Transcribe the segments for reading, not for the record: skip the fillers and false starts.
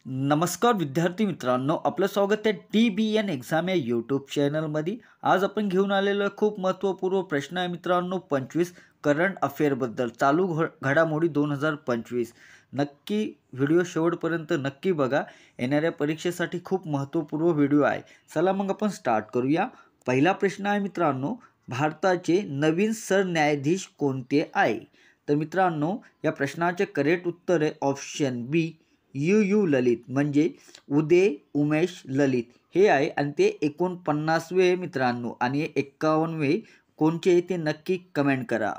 नमस्कार विद्यार्थी मित्रांनो, आपलं स्वागत आहे TBN एक्झाम या यूट्यूब चॅनलमध्ये। आज आपण घेऊन आलेलो खूप महत्त्वपूर्ण प्रश्न आहे मित्रांनो, 25 करंट अफेअरबद्दल, चालू घडामोडी 2025। नक्की व्हिडिओ शेवटपर्यंत नक्की बघा, येणाऱ्या परीक्षेसाठी खूप महत्त्वपूर्ण व्हिडिओ आहे। चला मग आपण स्टार्ट करूया। पहिला प्रश्न आहे मित्रांनो, भारताचे नवीन सरन्यायाधीश कोणते आहे? तर मित्रांनो, या प्रश्नाचे करेक्ट उत्तर आहे ऑप्शन बी, यू ललित, म्हणजे उदय उमेश ललित हे आहे आणि ते 49वे मित्रांनो, आणि 51वे कोणचे ते नक्की कमेंट करा।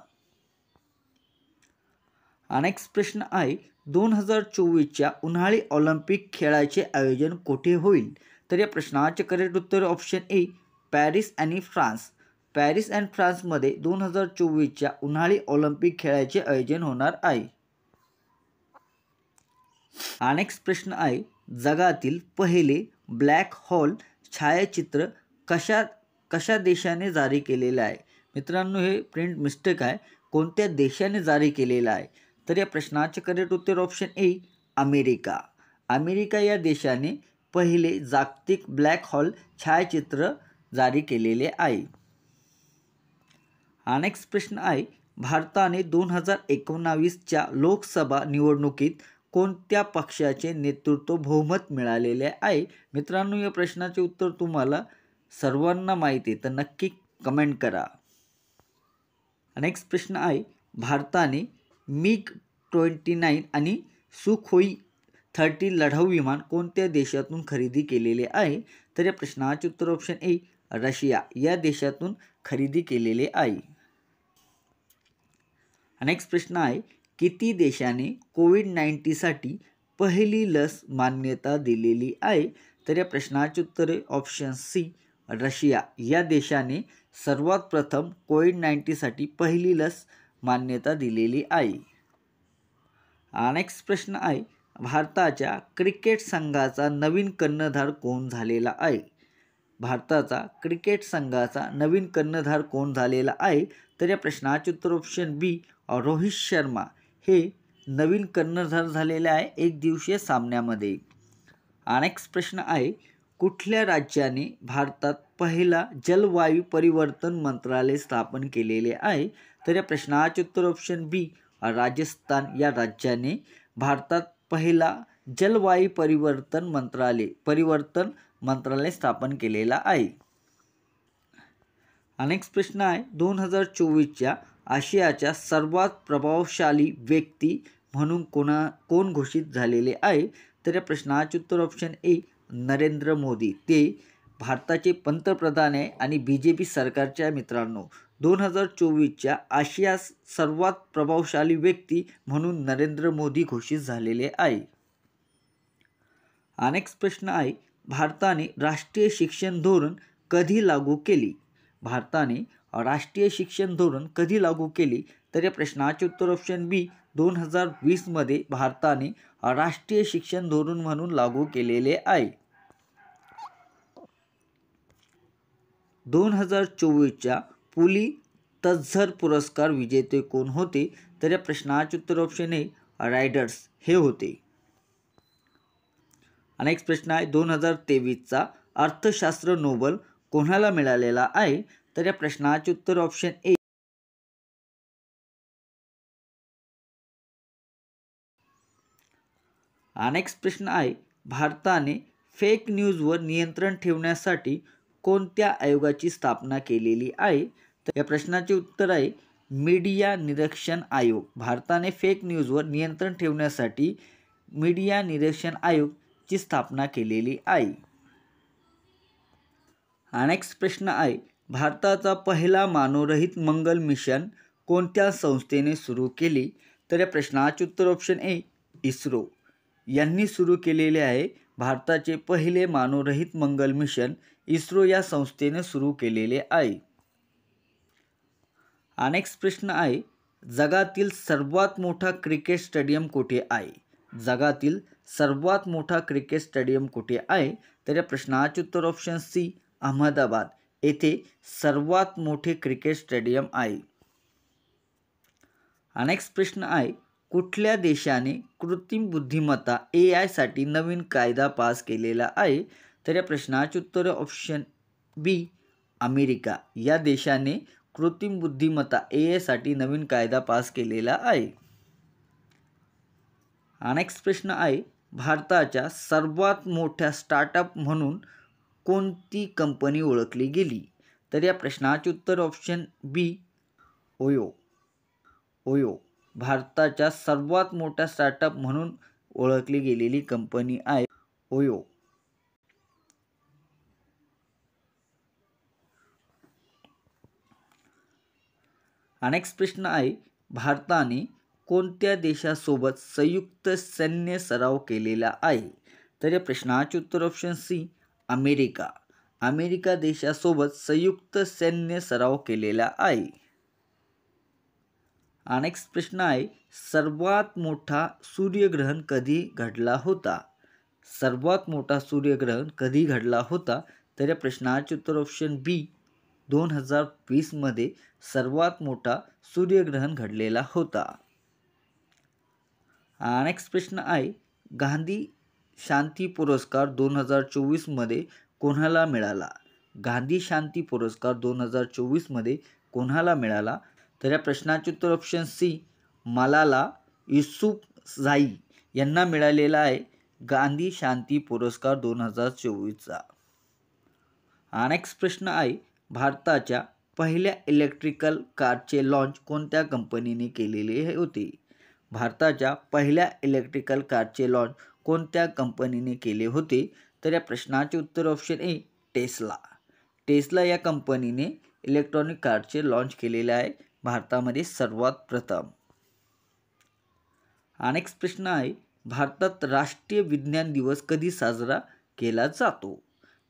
नेक्स्ट प्रश्न आहे, 2024च्या उन्हाळी ऑलिम्पिक खेळाचे आयोजन कुठे होईल? तर या प्रश्नाचे करेक्ट उत्तर ऑप्शन ए, पॅरिस आणि फ्रान्स। पॅरिस अँड फ्रान्समध्ये 2024च्या उन्हाळी ऑलिम्पिक खेळाचे आयोजन होणार आहे। नेक्स्ट प्रश्न आहे, जगातील पहिले ब्लॅक होल छायाचित्र कशा देशाने जारी केलेलं आहे? मित्रांनो, हे प्रिंट मिस्टेक आहे, कोणत्या देशाने जारी केलेलं आहे? तर या प्रश्नाचे करेक्ट उत्तर ऑप्शन ए, अमेरिका। अमेरिका या देशाने पहिले जागतिक ब्लॅक होल छायाचित्र जारी केलेले आहे। नेक्स्ट प्रश्न आहे, भारताने 2019च्या लोकसभा निवडणुकीत कोणत्या पक्षाचे नेतृत्व बहुमत मिळालेले आहे? मित्रांनो, या प्रश्नाचे उत्तर तुम्हाला सर्वांना माहिती आहे, तर नक्की कमेंट करा। नेक्स्ट प्रश्न आहे, भारताने MiG-29 आणि सुखोई 30 लढाऊ विमान कोणत्या देशातून खरेदी केलेले आहे? तर या प्रश्नाचे उत्तर ऑप्शन ए, रशिया या देशातून खरेदी केलेले आहे। नेक्स्ट प्रश्न आहे, किती देशाने कोविड-19साठी पहिली लस मान्यता दिलेली आहे? तर या प्रश्नाचे उत्तर आहे ऑप्शन सी, रशिया या देशाने सर्वात प्रथम कोविड-19साठी पहिली लस मान्यता दिलेली आहे। नेक्स्ट प्रश्न आहे, भारताच्या क्रिकेट संघाचा नवीन कर्णधार कोण झालेला आहे? भारताचा क्रिकेट संघाचा नवीन कर्णधार कोण झालेला आहे? तर या प्रश्नाचे उत्तर ऑप्शन बी, रोहित शर्मा हे नवीन कर्णधार झालेले आहे एक दिवसीय सामन्यामध्ये। नेक्स्ट प्रश्न आहे, कुठल्या राज्याने भारतात पहिला जलवायू परिवर्तन मंत्रालय स्थापन केलेले आहे? तर या प्रश्नाचे उत्तर ऑप्शन बी, राजस्थान या राज्याने भारतात पहिला जलवायू परिवर्तन मंत्रालय स्थापन केलेला आहे। नेक्स्ट प्रश्न आहे, 2024च्या आशियाच्या सर्वात प्रभावशाली व्यक्ती म्हणून कोण घोषित झालेले आहे? तर या प्रश्नाचे उत्तर ऑप्शन ए, नरेंद्र मोदी, ते भारताचे पंतप्रधान आहे आणि BJP सरकारच्या मित्रांनो 2024च्या आशिया सर्वात प्रभावशाली व्यक्ती म्हणून नरेंद्र मोदी घोषित झालेले आहे। नेक्स्ट प्रश्न आहे, भारताने राष्ट्रीय शिक्षण धोरण कधी लागू केली? भारताने राष्ट्रीय शिक्षण धोरण कधी लागू केली? तर या प्रश्नाचे उत्तर ऑप्शन बी, 2020मध्ये भारताने राष्ट्रीय शिक्षण धोरण म्हणून लागू केलेले आहे। 2024च्या पुली तत्झर पुरस्कार विजेते कोण होते? तर या प्रश्नाचे उत्तर ऑप्शन ए, रायडर्स हे होते। नेक्स्ट प्रश्न आहे, 2023चा अर्थशास्त्र नोबेल कोणाला मिळालेला आहे? तर या प्रश्नाचे उत्तर ऑप्शन ए, नेक्स्ट प्रश्न आहे, भारताने फेक न्यूजवर नियंत्रण ठेवण्यासाठी कोणत्या आयोगाची स्थापना केलेली आहे? तर या प्रश्नाचे उत्तर आहे, मीडिया निरीक्षण आयोग। भारताने फेक न्यूजवर नियंत्रण ठेवण्यासाठी मीडिया निरीक्षण आयोगची स्थापना केलेली आहे। नेक्स्ट प्रश्न आहे, भारताचा पहिला मानवरहित मंगल मिशन कोणत्या संस्थेने सुरू केले? तर या प्रश्नाचे उत्तर ऑप्शन ए, इस्रो यांनी सुरू केलेले आहे। भारताचे पहिले मानवरहित मंगल मिशन इस्रो या संस्थेने सुरू केलेले आहे। नेक्स्ट प्रश्न आहे, जगातील सर्वात मोठा क्रिकेट स्टेडियम कुठे आहे? जगातील सर्वात मोठा क्रिकेट स्टेडियम कुठे आहे? तर या प्रश्नाचे उत्तर ऑप्शन सी, अहमदाबाद येथे सर्वात मोठे क्रिकेट स्टेडियम आहे। नेक्स्ट प्रश्न आहे, कुठल्या देशाने कृत्रिम बुद्धिमत्ता AI साठी नवीन कायदा पास केलेला आहे? तर या प्रश्नाचे उत्तर ऑप्शन बी अमेरिका या देशाने कृत्रिम बुद्धिमत्ता AI साठी नवीन कायदा पास केलेला आहे. नेक्स्ट प्रश्न आहे, भारताच्या सर्वात मोठ्या स्टार्टअप म्हणून कोणती कंपनी ओळखली गेली? तर या प्रश्नाचे उत्तर ऑप्शन बी ओयो भारताच्या सर्वात मोठ्या स्टार्टअप म्हणून ओळखली गेलेली कंपनी आहे ओयो. नेक्स्ट प्रश्न आहे, भारताने कोणत्या देशासोबत संयुक्त सैन्य सराव केलेला आहे? तर या प्रश्नाचे उत्तर ऑप्शन सी अमेरिका देशासोबत संयुक्त सैन्य सराव केलेला आहे. नेक्स्ट प्रश्न आहे, सर्वात मोठा सूर्यग्रहण कधी घडला होता? सर्वात मोठा सूर्यग्रहण कधी घडला होता? तर या प्रश्नाचे उत्तर ऑप्शन बी 2020 मध्ये सर्वात मोठा सूर्यग्रहण घडलेला होता. नेक्स्ट प्रश्न आहे, गांधी शांती पुरस्कार 2024 मध्ये कोणाला मिळाला? गांधी शांती पुरस्कार 2024 मध्ये कोणाला मिळाला? तर या प्रश्नाचे उत्तर ऑप्शन सी मलाला युसुफझाई यांना मिळालेला आहे गांधी शांती पुरस्कार 2024चा. नेक्स्ट प्रश्न आहे, भारताच्या पहिल्या इलेक्ट्रिकल कारचे लॉन्च कोणत्या कंपनीने केलेले होते? भारताच्या पहिल्या इलेक्ट्रिकल कारचे लॉन्च कोणत्या कंपनीने केले होते? तर या प्रश्नाचे उत्तर ऑप्शन ए टेस्ला या कंपनीने इलेक्ट्रॉनिक कारचे लॉन्च केलेले आहे भारतामध्ये सर्वात प्रथम. नेक्स्ट प्रश्न आहे, भारतात राष्ट्रीय विज्ञान दिवस कधी साजरा केला जातो?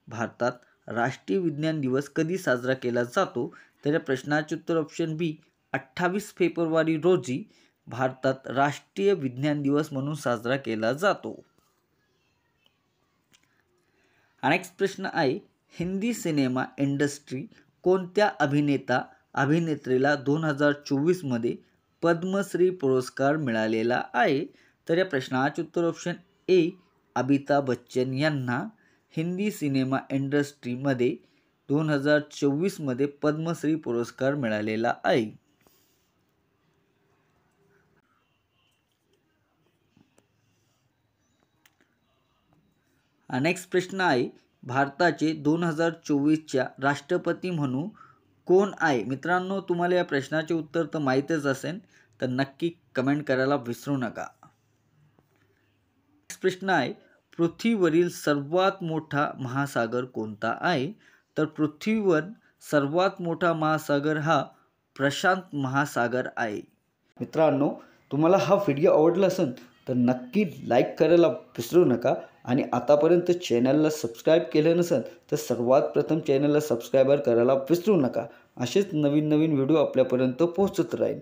भारतात राष्ट्रीय विज्ञान दिवस कधी साजरा केला जातो? तर या प्रश्नाचे उत्तर ऑप्शन बी 28 फेब्रुवारी रोजी भारतात राष्ट्रीय विज्ञान दिवस म्हणून साजरा केला जातो. नेक्स्ट प्रश्न आहे, हिंदी सिनेमा इंडस्ट्री कोणत्या अभिनेत्रीला 2024 मध्ये पद्मश्री पुरस्कार मिळालेला आहे? तर या प्रश्नाचे उत्तर ऑप्शन ए अमिताभ बच्चन यांना हिंदी सिनेमा इंडस्ट्रीमध्ये 2024 मध्ये पद्मश्री पुरस्कार मिळालेला आहे. नेक्स्ट प्रश्न आहे, भारताचे 2024च्या राष्ट्रपती म्हणून कोण आहे? मित्रांनो, तुम्हाला या प्रश्नाचे उत्तर तर माहीतच असेल, तर नक्की कमेंट करायला विसरू नका. नेक्स्ट प्रश्न आहे, पृथ्वीवरील सर्वात मोठा महासागर कोणता आहे? तर पृथ्वीवर सर्वात मोठा महासागर हा प्रशांत महासागर आहे. मित्रांनो, तुम्हाला हा व्हिडिओ आवडला असेल तर नक्की लाईक करायला विसरू नका आणि आतापर्यंत चॅनलला सबस्क्राईब केलं नसेल तर सर्वात प्रथम चॅनलला सबस्क्राईबर करायला विसरू नका. असेच नवीन व्हिडिओ आपल्यापर्यंत पोहोचत राहील.